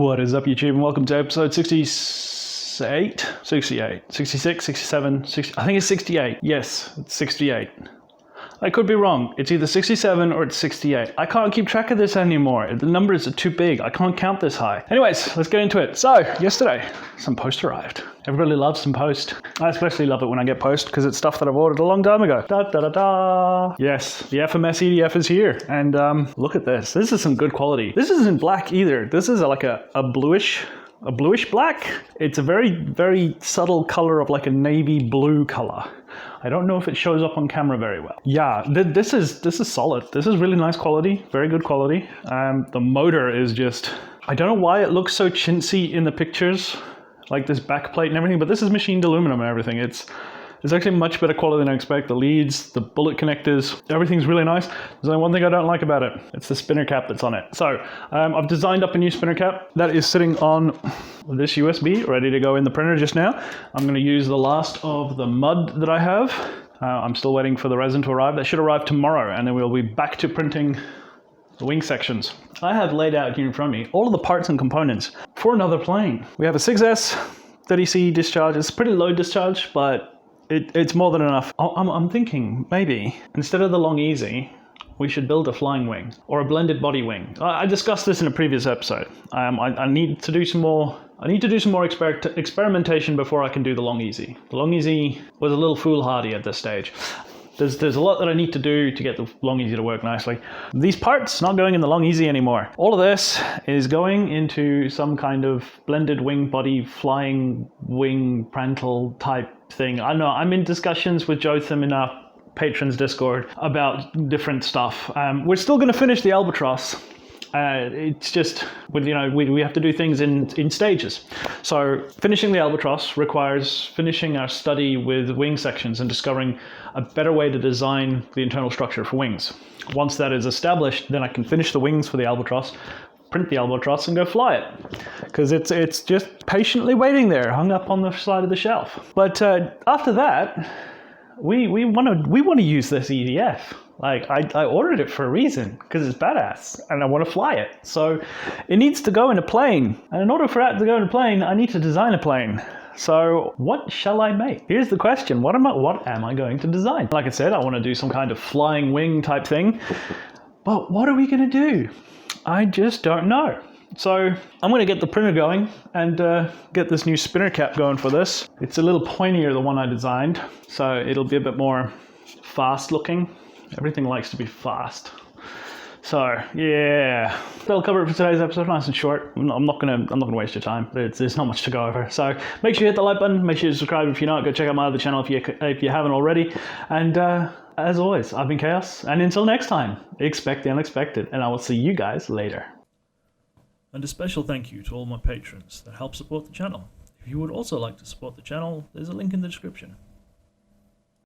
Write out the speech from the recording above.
What is up, YouTube, and welcome to episode 68, 66, 67, 60, I think it's 68. Yes, it's 68. I could be wrong. It's either 67 or it's 68. I can't keep track of this anymore. The numbers are too big. I can't count this high. Anyways, let's get into it. So, yesterday, some post arrived. Everybody loves some post. I especially love it when I get post because it's stuff that I've ordered a long time ago. Da da da da. Yes, the FMS EDF is here. And look at this. This is some good quality. This isn't black either. This is like a bluish black. It's a very, very subtle color of like a navy blue color. I don't know if it shows up on camera very well. Yeah, this is solid. This is really nice quality, very good quality. The motor is just, I don't know why it looks so chintzy in the pictures, like this back plate and everything, but this is machined aluminum and everything. It's actually much better quality than I expect. The leads, the bullet connectors, everything's really nice. There's only one thing I don't like about it. It's the spinner cap that's on it. So I've designed up a new spinner cap that is sitting on this USB, ready to go in the printer just now. I'm going to use the last of the mud that I have. I'm still waiting for the resin to arrive. That should arrive tomorrow, and then we'll be back to printing the wing sections. I have laid out here in front of me all of the parts and components for another plane. We have a 6S 30C discharge. It's pretty low discharge, but it's more than enough. I'm thinking maybe instead of the long easy, we should build a flying wing or a blended body wing. I discussed this in a previous episode. I need to do some more. I need to do some more experimentation before I can do the long easy. The long easy was a little foolhardy at this stage. There's a lot that I need to do to get the long easy to work nicely. These parts not going in the long easy anymore. All of this is going into some kind of blended wing body flying wing prantle type thing. I know I'm in discussions with Jotham in our patrons Discord about different stuff. We're still going to finish the Albatross. It's just, we have to do things in stages. So finishing the Albatross requires finishing our study with wing sections and discovering a better way to design the internal structure for wings. Once that is established, then I can finish the wings for the Albatross, print the Albatross, and go fly it. Because it's just patiently waiting there, hung up on the side of the shelf. But after that, we want to use this EDF. Like, I ordered it for a reason, because it's badass, and I want to fly it. So it needs to go in a plane. And in order for that to go in a plane, I need to design a plane. So what shall I make? Here's the question. What am I going to design? Like I said, I want to do some kind of flying wing type thing. But what are we going to do? I just don't know. So I'm going to get the printer going and get this new spinner cap going for this. It's a little pointier, the one I designed. So it'll be a bit more fast looking. Everything likes to be fast. So yeah, that'll cover it for today's episode. Nice and short. I'm not gonna waste your time. There's not much to go over. So make sure you hit the like button. Make sure you subscribe if you're not. Go check out my other channel if you haven't already. And as always, I've been Chaos. And until next time, expect the unexpected. And I will see you guys later. And a special thank you to all my patrons that help support the channel. If you would also like to support the channel, there's a link in the description.